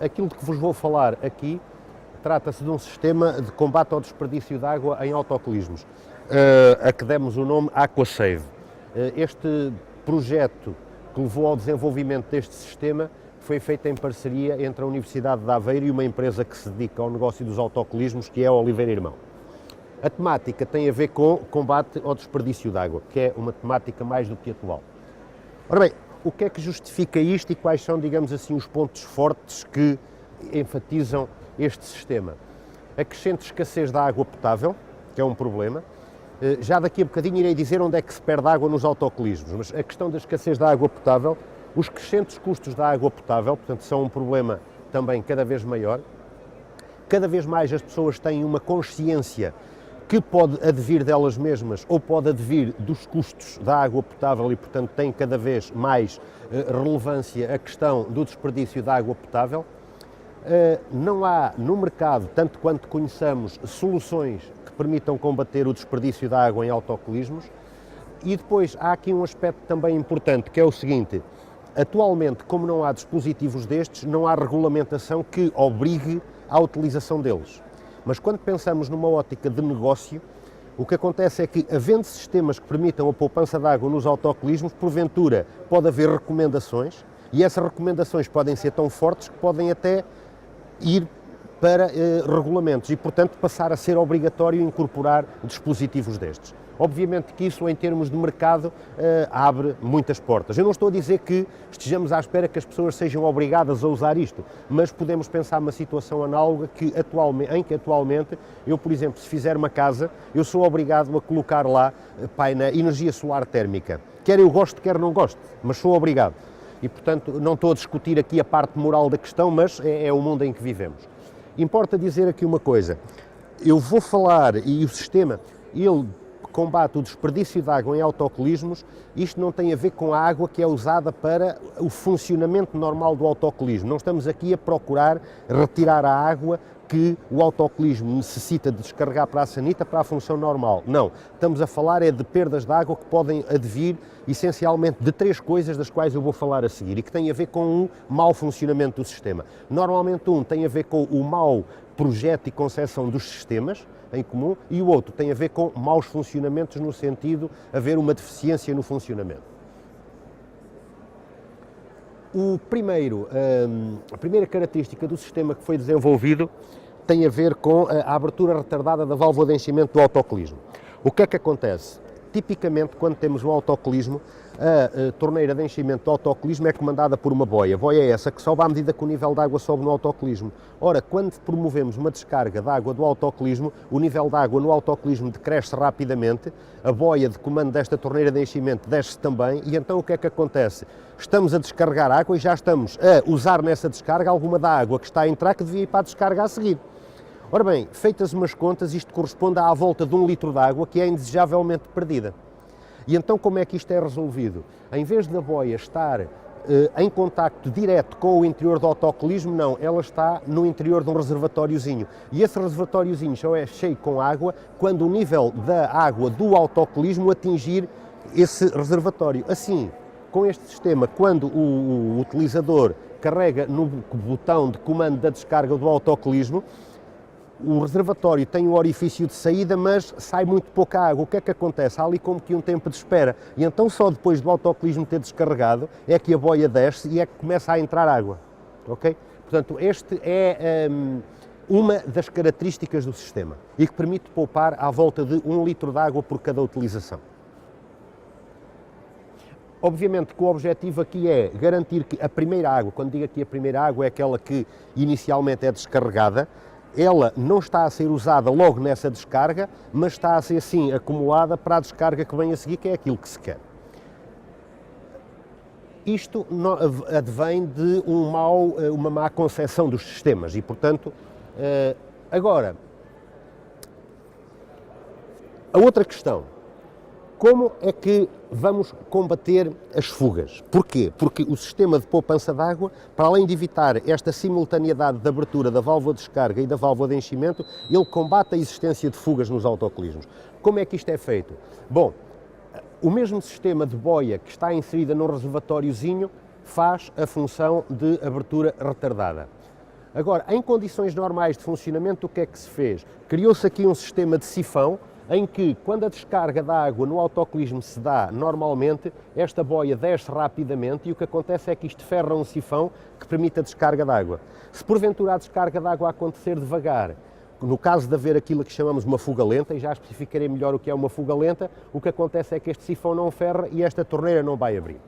Aquilo de que vos vou falar aqui trata-se de um sistema de combate ao desperdício de água em autocolismos, a que demos o nome AquaSave. Este projeto que levou ao desenvolvimento deste sistema foi feito em parceria entre a Universidade de Aveiro e uma empresa que se dedica ao negócio dos autocolismos, que é a Oliveira Irmão. A temática tem a ver com combate ao desperdício de água, que é uma temática mais do que atual. Ora bem, o que é que justifica isto e quais são, digamos assim, os pontos fortes que enfatizam este sistema? A crescente escassez da água potável, que é um problema. Já daqui a bocadinho irei dizer onde é que se perde água nos autocolismos, mas a questão da escassez da água potável, os crescentes custos da água potável, portanto, são um problema também cada vez maior. Cada vez mais as pessoas têm uma consciência que pode advir delas mesmas ou pode advir dos custos da água potável e, portanto, tem cada vez mais relevância a questão do desperdício da água potável. Não há no mercado, tanto quanto conheçamos, soluções que permitam combater o desperdício da água em autocolismos. E depois há aqui um aspecto também importante, que é o seguinte: atualmente, como não há dispositivos destes, não há regulamentação que obrigue à utilização deles. Mas quando pensamos numa ótica de negócio, o que acontece é que, havendo sistemas que permitam a poupança de água nos autocolismos, porventura pode haver recomendações, e essas recomendações podem ser tão fortes que podem até ir para regulamentos e, portanto, passar a ser obrigatório incorporar dispositivos destes. Obviamente que isso, em termos de mercado, abre muitas portas. Eu não estou a dizer que estejamos à espera que as pessoas sejam obrigadas a usar isto, mas podemos pensar numa situação análoga em que atualmente eu, por exemplo, se fizer uma casa, eu sou obrigado a colocar lá painel, energia solar térmica. Quer eu goste, quer não goste, mas sou obrigado. E, portanto, não estou a discutir aqui a parte moral da questão, mas é o mundo em que vivemos. Importa dizer aqui uma coisa: eu vou falar, e o sistema, ele combate o desperdício de água em autocolismos. Isto não tem a ver com a água que é usada para o funcionamento normal do autocolismo. Não estamos aqui a procurar retirar a água que o autocolismo necessita de descarregar para a sanita para a função normal. Não, estamos a falar de perdas de água que podem advir essencialmente de três coisas, das quais eu vou falar a seguir, e que têm a ver com um mau funcionamento do sistema. Normalmente tem a ver com o mau projeto e concepção dos sistemas em comum, e o outro tem a ver com maus funcionamentos, no sentido de haver uma deficiência no funcionamento. A primeira característica do sistema que foi desenvolvido tem a ver com a abertura retardada da válvula de enchimento do autocolismo. O que é que acontece? Tipicamente, quando temos um autocolismo, a torneira de enchimento do autocolismo é comandada por uma boia. A boia é essa que sobe à medida que o nível de água sobe no autocolismo. Ora, quando promovemos uma descarga de água do autocolismo, o nível de água no autocolismo decresce rapidamente, a boia de comando desta torneira de enchimento desce também, e então o que é que acontece? Estamos a descarregar água e já estamos a usar nessa descarga alguma da água que está a entrar, que devia ir para a descarga a seguir. Ora bem, feitas umas contas, isto corresponde à volta de 1 litro de água que é indesejavelmente perdida. E então como é que isto é resolvido? Em vez da boia estar em contacto direto com o interior do autocolismo, não, ela está no interior de um reservatóriozinho. E esse reservatóriozinho só é cheio com água quando o nível da água do autocolismo atingir esse reservatório. Assim, com este sistema, quando o utilizador carrega no botão de comando da descarga do autocolismo, o reservatório tem um orifício de saída, mas sai muito pouca água. O que é que acontece? Há ali como que um tempo de espera. E então só depois do autocolismo ter descarregado é que a boia desce e é que começa a entrar água. Ok? Portanto, este é uma das características do sistema e que permite poupar à volta de 1 litro de água por cada utilização. Obviamente que o objetivo aqui é garantir que a primeira água, quando digo aqui a primeira água, é aquela que inicialmente é descarregada, ela não está a ser usada logo nessa descarga, mas está a ser, sim, acumulada para a descarga que vem a seguir, que é aquilo que se quer. Isto advém de uma má concepção dos sistemas e, portanto, agora, a outra questão: como é que vamos combater as fugas? Porquê? Porque o sistema de poupança de água, para além de evitar esta simultaneidade de abertura da válvula de descarga e da válvula de enchimento, ele combate a existência de fugas nos autocolismos. Como é que isto é feito? Bom, o mesmo sistema de boia que está inserida num reservatóriozinho faz a função de abertura retardada. Agora, em condições normais de funcionamento, o que é que se fez? Criou-se aqui um sistema de sifão, em que, quando a descarga da água no autocolismo se dá normalmente, esta boia desce rapidamente e o que acontece é que isto ferra um sifão que permite a descarga da água. Se porventura a descarga da água acontecer devagar, no caso de haver aquilo que chamamos uma fuga lenta, e já especificarei melhor o que é uma fuga lenta, o que acontece é que este sifão não ferra e esta torneira não vai abrir.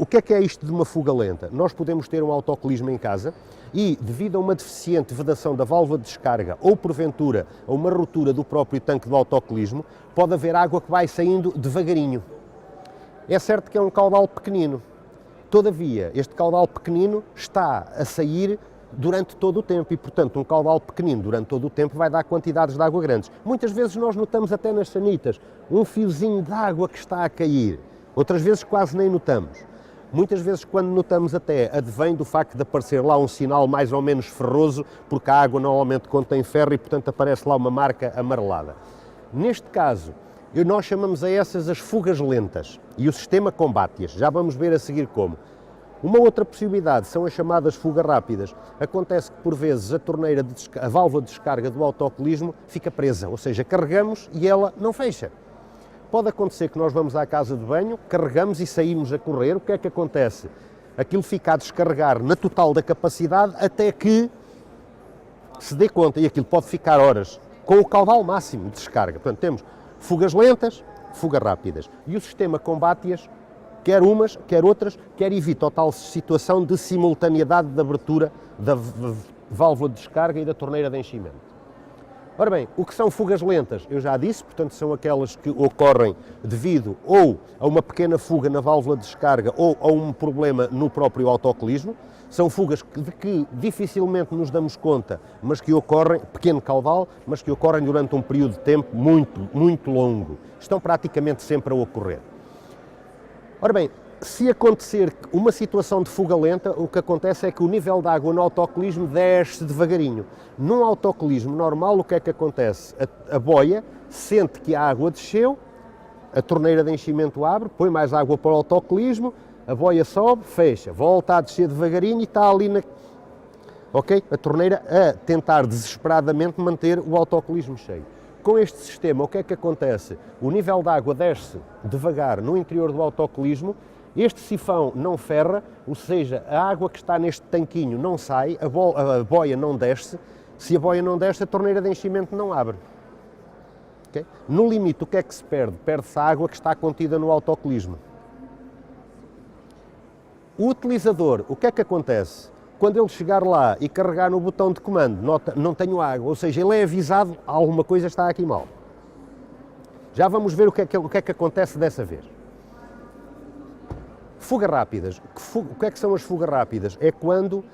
O que é isto de uma fuga lenta? Nós podemos ter um autocolismo em casa e, devido a uma deficiente vedação da válvula de descarga ou, porventura, a uma ruptura do próprio tanque do autocolismo, pode haver água que vai saindo devagarinho. É certo que é um caudal pequenino. Todavia, este caudal pequenino está a sair durante todo o tempo e, portanto, um caudal pequenino durante todo o tempo vai dar quantidades de água grandes. Muitas vezes nós notamos até nas sanitas um fiozinho de água que está a cair. Outras vezes quase nem notamos. Muitas vezes, quando notamos até, advém do facto de aparecer lá um sinal mais ou menos ferroso, porque a água normalmente contém ferro e, portanto, aparece lá uma marca amarelada. Neste caso, nós chamamos a essas as fugas lentas e o sistema combate-as. Já vamos ver a seguir como. Uma outra possibilidade são as chamadas fugas rápidas. Acontece que, por vezes, a válvula de descarga do autocolismo fica presa, ou seja, carregamos e ela não fecha. Pode acontecer que nós vamos à casa de banho, carregamos e saímos a correr. O que é que acontece? Aquilo fica a descarregar na total da capacidade até que se dê conta, e aquilo pode ficar horas, com o caudal máximo de descarga. Portanto, temos fugas lentas, fugas rápidas. E o sistema combate-as, quer umas, quer outras, quer evita a tal situação de simultaneidade de abertura da válvula de descarga e da torneira de enchimento. Ora bem, o que são fugas lentas? Eu já disse, portanto, são aquelas que ocorrem devido ou a uma pequena fuga na válvula de descarga ou a um problema no próprio autocolismo. São fugas de que dificilmente nos damos conta, mas que ocorrem, pequeno caudal, mas que ocorrem durante um período de tempo muito longo. Estão praticamente sempre a ocorrer. Ora bem, se acontecer uma situação de fuga lenta, o que acontece é que o nível de água no autocolismo desce devagarinho. Num autocolismo normal, o que é que acontece? A boia sente que a água desceu, a torneira de enchimento abre, põe mais água para o autocolismo, a boia sobe, fecha, volta a descer devagarinho e está ali a torneira a tentar desesperadamente manter o autocolismo cheio. Com este sistema, o que é que acontece? O nível de água desce devagar no interior do autocolismo. Este sifão não ferra, ou seja, a água que está neste tanquinho não sai, a boia não desce. Se a boia não desce, a torneira de enchimento não abre. Okay? No limite, o que é que se perde? Perde-se a água que está contida no autocolismo. O utilizador, o que é que acontece? Quando ele chegar lá e carregar no botão de comando, nota, não tenho água, ou seja, ele é avisado, alguma coisa está aqui mal. Já vamos ver o que é que acontece dessa vez. Fugas rápidas. O que é que são as fugas rápidas? É quando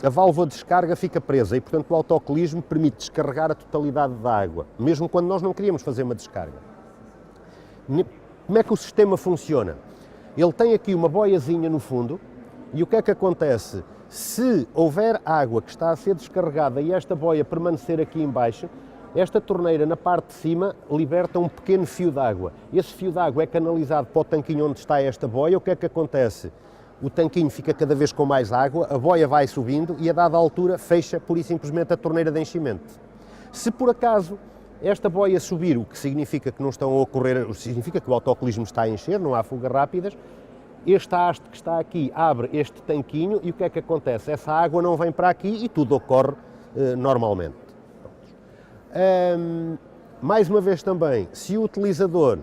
a válvula de descarga fica presa e, portanto, o autocolismo permite descarregar a totalidade da água, mesmo quando nós não queríamos fazer uma descarga. Como é que o sistema funciona? Ele tem aqui uma boiazinha no fundo e o que é que acontece? Se houver água que está a ser descarregada e esta boia permanecer aqui em baixo, esta torneira, na parte de cima, liberta um pequeno fio de água. Esse fio de água é canalizado para o tanquinho onde está esta boia. O que é que acontece? O tanquinho fica cada vez com mais água, a boia vai subindo e, a dada altura, fecha pura e simplesmente a torneira de enchimento. Se por acaso esta boia subir, o que significa que não estão a ocorrer, significa que o autocolismo está a encher, não há fugas rápidas, este haste que está aqui abre este tanquinho e o que é que acontece? Essa água não vem para aqui e tudo ocorre normalmente. Mais uma vez também, se o utilizador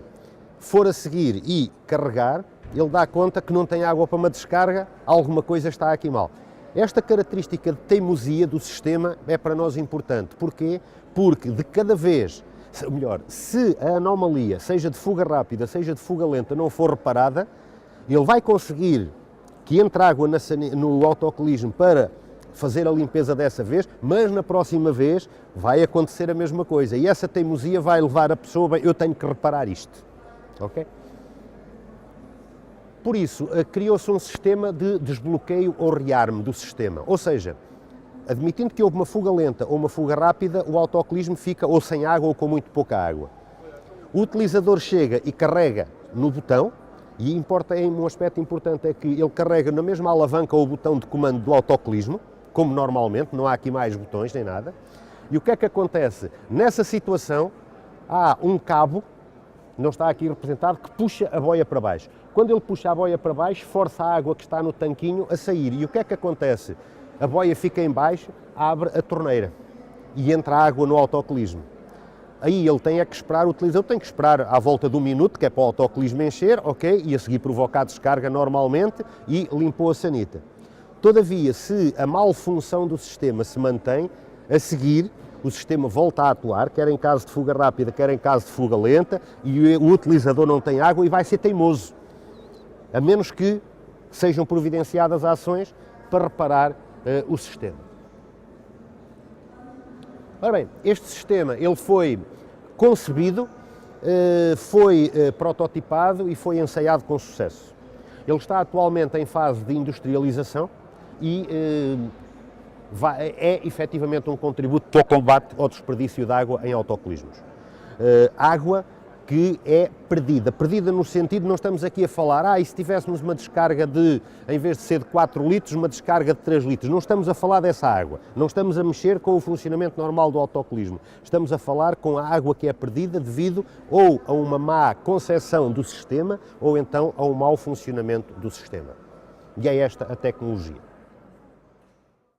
for a seguir e carregar, ele dá conta que não tem água para uma descarga, alguma coisa está aqui mal. Esta característica de teimosia do sistema é para nós importante. Porquê? Porque de cada vez, ou melhor, se a anomalia, seja de fuga rápida, seja de fuga lenta, não for reparada, ele vai conseguir que entre água no autocolismo para fazer a limpeza dessa vez, mas na próxima vez vai acontecer a mesma coisa. E essa teimosia vai levar a pessoa, bem, eu tenho que reparar isto. Ok? Por isso, criou-se um sistema de desbloqueio ou rearme do sistema. Ou seja, admitindo que houve uma fuga lenta ou uma fuga rápida, o autocolismo fica ou sem água ou com muito pouca água. O utilizador chega e carrega no botão, e um aspecto importante é que ele carrega na mesma alavanca ou botão de comando do autocolismo, como normalmente, não há aqui mais botões nem nada. E o que é que acontece? Nessa situação há um cabo, não está aqui representado, que puxa a boia para baixo. Quando ele puxa a boia para baixo, força a água que está no tanquinho a sair. E o que é que acontece? A boia fica em baixo, abre a torneira e entra a água no autocolismo. Aí ele tem que esperar, o utilizador tem que esperar à volta de 1 minuto, que é para o autocolismo encher, ok, e a seguir provocar a descarga normalmente e limpou a sanita. Todavia, se a malfunção do sistema se mantém, a seguir o sistema volta a atuar, quer em caso de fuga rápida, quer em caso de fuga lenta, e o utilizador não tem água e vai ser teimoso, a menos que sejam providenciadas ações para reparar o sistema. Ora bem, este sistema ele foi concebido, foi prototipado e foi ensaiado com sucesso. Ele está atualmente em fase de industrialização e é efetivamente um contributo para o combate ao desperdício de água em autocolismos. Água que é perdida no sentido, não estamos aqui a falar, e se tivéssemos uma descarga de, em vez de ser de 4 litros, uma descarga de 3 litros, não estamos a falar dessa água, não estamos a mexer com o funcionamento normal do autocolismo, estamos a falar com a água que é perdida devido ou a uma má concepção do sistema ou então a um mau funcionamento do sistema. E é esta a tecnologia.